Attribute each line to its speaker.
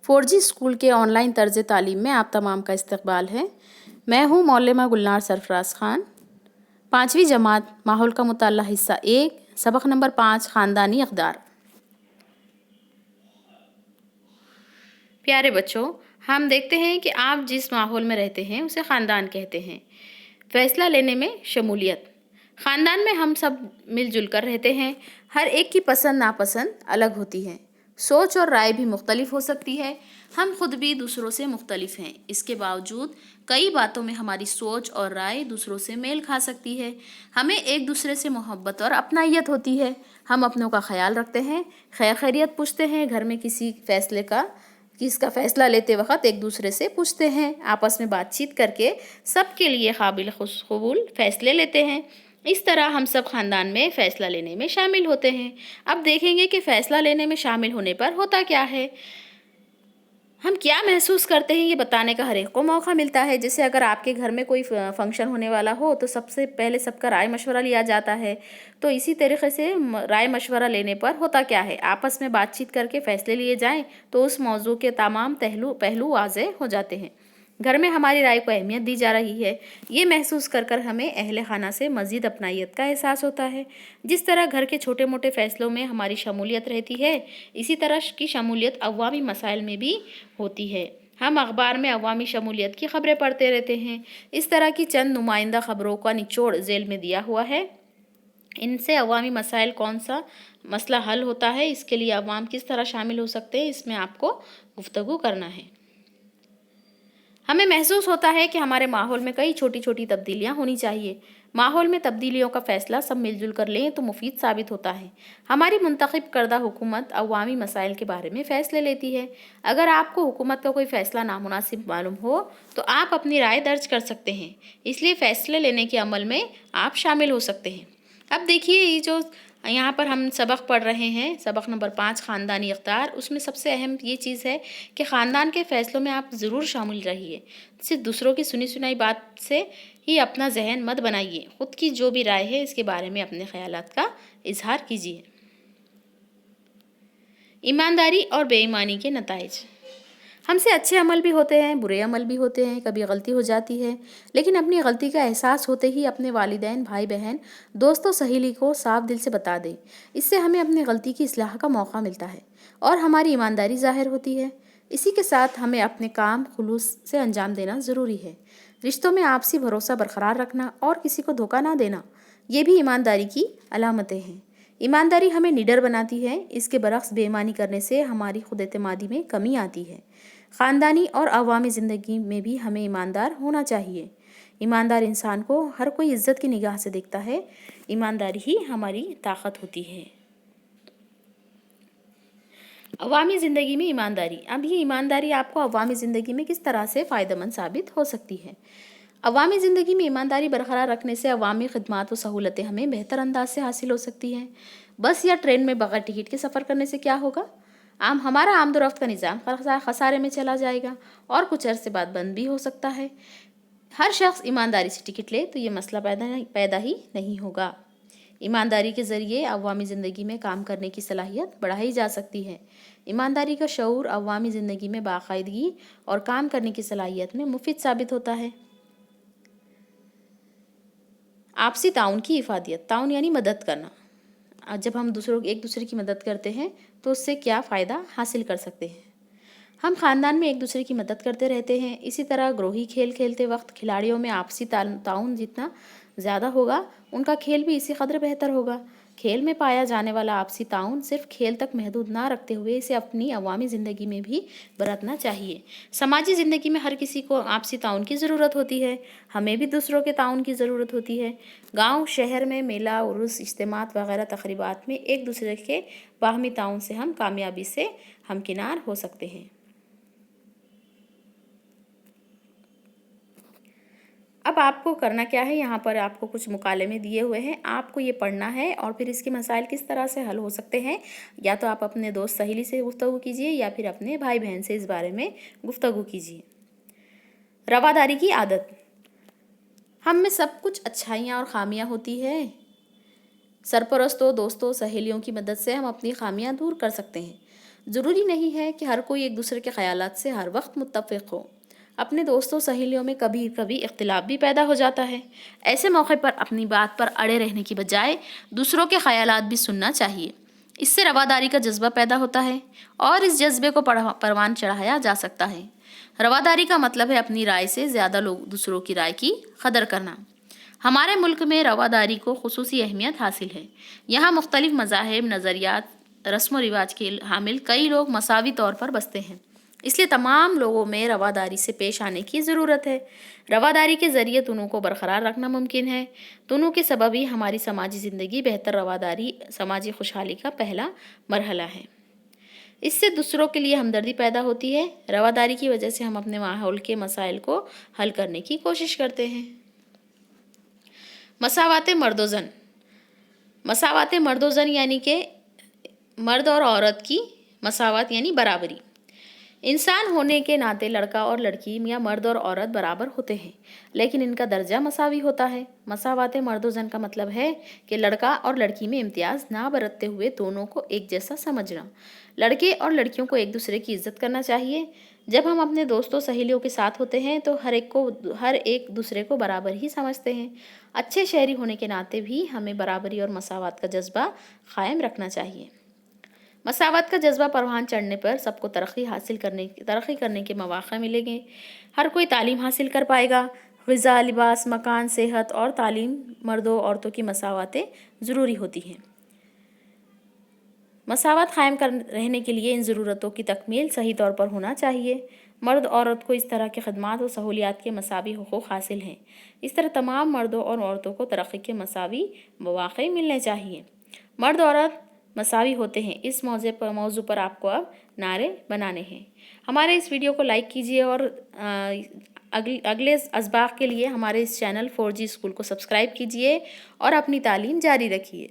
Speaker 1: 4G school के online तर्ज तालीम में आप तमाम का इस्तकबाल है। मैं हूँ मौलमा गुलनार सरफराज ख़ान। 5वीं जमात माहौल का मुताल्ला हिस्सा 1 सबक नंबर 5 ख़ानदानी अक़दार। प्यारे बच्चों, हम देखते हैं कि आप जिस माहौल में रहते हैं उसे ख़ानदान कहते हैं। फ़ैसला लेने में शमूलियत। ख़ानदान में हम सब मिलजुल कर रहते हैं। हर एक की पसंद नापसंद अलग होती है। सोच और राय भी मुख्तलिफ हो सकती है। हम खुद भी दूसरों से मुख्तलिफ हैं। इसके बावजूद कई बातों में हमारी सोच और राय दूसरों से मेल खा सकती है। हमें एक दूसरे से मोहब्बत और अपनायत होती है। हम अपनों का ख्याल रखते हैं, खैर खैरियत पूछते हैं। घर में किसका फ़ैसला लेते वक्त एक दूसरे से पूछते हैं। आपस में बातचीत करके सबके लिए काबिल कबूल फ़ैसले लेते हैं। इस तरह हम सब ख़ानदान में फ़ैसला लेने में शामिल होते हैं। अब देखेंगे कि फ़ैसला लेने में शामिल होने पर होता क्या है, हम क्या महसूस करते हैं, ये बताने का हर एक को मौका मिलता है। जैसे अगर आपके घर में कोई फंक्शन होने वाला हो तो सबसे पहले सबका राय मशवरा लिया जाता है। तो इसी तरीके से राय मशवरा लेने पर होता क्या है, आपस में बातचीत करके फ़ैसले लिए जाएं तो उस मौजू के तमाम पहलू वाज़ेह हो जाते हैं। घर में हमारी राय को अहमियत दी जा रही है, ये महसूस कर हमें अहले खाना से मज़ीद अपनायत का एहसास होता है। जिस तरह घर के छोटे मोटे फ़ैसलों में हमारी शमूलियत रहती है, इसी तरह की शमूलियत अवामी मसाइल में भी होती है। हम अखबार में अवामी शमूलियत की खबरें पढ़ते रहते हैं। इस तरह की चंद नुमाइंदा खबरों का निचोड़ झेल में दिया हुआ है। इनसे अवामी मसाइल कौन सा मसला हल होता है, इसके लिए अवाम किस तरह शामिल हो सकते हैं, इसमें आपको गुफ्तगू करना है। हमें महसूस होता है कि हमारे माहौल में कई छोटी छोटी तब्दीलियां होनी चाहिए। माहौल में तब्दीलियों का फ़ैसला सब मिलजुल कर लें तो मुफीद साबित होता है। हमारी मुंतखब करदा हुकूमत अवामी मसाइल के बारे में फ़ैसले लेती है। अगर आपको हुकूमत का कोई फ़ैसला नामुनासिब मालूम हो तो आप अपनी राय दर्ज कर सकते हैं, इसलिए फ़ैसले लेने के अमल में आप शामिल हो सकते हैं। अब देखिए, ये जो यहाँ पर हम सबक पढ़ रहे हैं, सबक नंबर 5 ख़ानदानी इक़्तिदार, उसमें सबसे अहम ये चीज़ है कि ख़ानदान के फ़ैसलों में आप ज़रूर शामिल रहिए। सिर्फ दूसरों की सुनी सुनाई बात से ही अपना जहन मत बनाइए। ख़ुद की जो भी राय है इसके बारे में अपने ख़यालात का इजहार कीजिए। ईमानदारी और बेईमानी के नताइज। हमसे अच्छे अमल भी होते हैं, बुरे अमल भी होते हैं, कभी गलती हो जाती है, लेकिन अपनी गलती का एहसास होते ही अपने वालिदैन, भाई बहन, दोस्तों, सहेली को साफ दिल से बता दें। इससे हमें अपनी गलती की इस्लाह का मौका मिलता है और हमारी ईमानदारी ज़ाहिर होती है। इसी के साथ हमें अपने काम खुलूस से अंजाम देना ज़रूरी है। रिश्तों में आपसी भरोसा बरकरार रखना और किसी को धोखा ना देना, ये भी ईमानदारी की अलामतें हैं। ईमानदारी हमें निडर बनाती है। इसके बरक्स बेईमानी करने से हमारी खुद एतमादी में कमी आती है। ख़ानदानी और अवामी ज़िंदगी में भी हमें ईमानदार होना चाहिए। ईमानदार इंसान को हर कोई इज़्ज़त की निगाह से देखता है। ईमानदारी ही हमारी ताकत होती है। अवामी ज़िंदगी में ईमानदारी। अब ये ईमानदारी आपको अवामी ज़िंदगी में किस तरह से फ़ायदेमंद साबित हो सकती है। अवामी ज़िंदगी में ईमानदारी बरकरार रखने से अवामी खदमात व सहूलतें हमें बेहतर अंदाज से हासिल हो सकती हैं। बस या ट्रेन में बगैर टिकट के सफ़र करने से क्या होगा, हमारा आमदोरफ्त का निज़ाम खसारे में चला जाएगा और कुछ अरसे बाद बंद भी हो सकता है। हर शख्स ईमानदारी से टिकट ले तो ये मसला पैदा ही नहीं होगा। ईमानदारी के ज़रिए अवामी ज़िंदगी में काम करने की सलाहियत बढ़ाई जा सकती है। ईमानदारी का शऊर अवामी ज़िंदगी में बाकायदगी और काम करने की सलाहियत में मुफीद साबित होता है। आपसी ताउन की इफादियत। ताउन यानी मदद करना। जब हम एक दूसरे की मदद करते हैं तो उससे क्या फ़ायदा हासिल कर सकते हैं। हम ख़ानदान में एक दूसरे की मदद करते रहते हैं। इसी तरह ग्रोही खेल खेलते वक्त खिलाड़ियों में आपसी ताउन जितना ज़्यादा होगा, उनका खेल भी इसी कदर बेहतर होगा। खेल में पाया जाने वाला आपसी ताउन सिर्फ खेल तक महदूद ना रखते हुए इसे अपनी अवामी ज़िंदगी में भी बरतना चाहिए। समाजी ज़िंदगी में हर किसी को आपसी ताउन की ज़रूरत होती है। हमें भी दूसरों के ताउन की ज़रूरत होती है। गांव शहर में मेला, उर्स, इज्तिमात वगैरह तकरीबात में एक दूसरे के बाहमी ताउन से हम कामयाबी से हमकिनार हो सकते हैं। अब आपको करना क्या है, यहाँ पर आपको कुछ मुकालमे दिए हुए हैं, आपको ये पढ़ना है और फिर इसके मसाइल किस तरह से हल हो सकते हैं, या तो आप अपने दोस्त सहेली से गुफ्तगू कीजिए या फिर अपने भाई बहन से इस बारे में गुफ्तगू कीजिए। रवादारी की आदत। हम में सब कुछ अच्छाइयाँ और ख़ामियाँ होती है। सरपरस्तों, दोस्तों, सहेलियों की मदद से हम अपनी ख़ामियाँ दूर कर सकते हैं। ضروری نہیں ہے کہ ہر کوئی ایک دوسرے کے خیالات سے ہر وقت متفق ہو۔ اپنے دوستوں سہیلیوں میں کبھی کبھی اختلاف بھی پیدا ہو جاتا ہے۔ ایسے موقع پر اپنی بات پر اڑے رہنے کی بجائے دوسروں کے خیالات بھی سننا چاہیے۔ اس سے رواداری کا جذبہ پیدا ہوتا ہے اور اس جذبے کو پروان چڑھایا جا سکتا ہے۔ رواداری کا مطلب ہے اپنی رائے سے زیادہ دوسروں کی رائے کی قدر کرنا۔ ہمارے ملک میں رواداری کو خصوصی اہمیت حاصل ہے۔ یہاں مختلف مذاہب، نظریات، رسم و رواج کے حامل کئی لوگ مساوی طور پر بستے ہیں، اس لیے تمام لوگوں میں رواداری سے پیش آنے کی ضرورت ہے۔ رواداری کے ذریعے دونوں کو برقرار رکھنا ممکن ہے۔ دونوں کے سبب ہی ہماری سماجی زندگی بہتر رواداری سماجی خوشحالی کا پہلا مرحلہ ہے۔ اس سے دوسروں کے لیے ہمدردی پیدا ہوتی ہے۔ رواداری کی وجہ سے ہم اپنے ماحول کے مسائل کو حل کرنے کی کوشش کرتے ہیں۔ مساوات مرد و زن۔ مساوات مرد و زن یعنی کہ مرد اور عورت کی مساوات یعنی برابری۔ انسان ہونے کے ناطے لڑکا اور لڑکی یا مرد اور عورت برابر ہوتے ہیں، لیکن ان کا درجہ مساوی ہوتا ہے۔ مساوات مرد و زن کا مطلب ہے کہ لڑکا اور لڑکی میں امتیاز نہ برتتے ہوئے دونوں کو ایک جیسا سمجھنا۔ لڑکے اور لڑکیوں کو ایک دوسرے کی عزت کرنا چاہیے۔ جب ہم اپنے دوستوں سہیلیوں کے ساتھ ہوتے ہیں تو ہر ایک دوسرے کو برابر ہی سمجھتے ہیں۔ اچھے شہری ہونے کے ناطے بھی ہمیں برابری اور مساوات کا جذبہ قائم رکھنا چاہیے۔ مساوات کا جذبہ پروان چڑھنے پر سب کو ترقی کرنے کے مواقع ملیں گے۔ ہر کوئی تعلیم حاصل کر پائے گا۔ غذا، لباس، مکان، صحت اور تعلیم، مردوں اور عورتوں کی مساواتیں ضروری ہوتی ہیں۔ مساوات قائم رہنے کے لیے ان ضرورتوں کی تکمیل صحیح طور پر ہونا چاہیے۔ مرد عورت کو اس طرح کے خدمات و سہولیات کے مساوی حقوق حاصل ہیں۔ اس طرح تمام مردوں اور عورتوں کو ترقی کے مساوی مواقع ملنے چاہیے۔ مرد اور عورت مساوی ہوتے ہیں، اس موضوع پر آپ کو اب نعرے بنانے ہیں۔ ہمارے اس ویڈیو کو لائک کیجیے اور اگلے اسباق کے لیے ہمارے اس چینل 4G اسکول کو سبسکرائب کیجیے اور اپنی تعلیم جاری رکھیے۔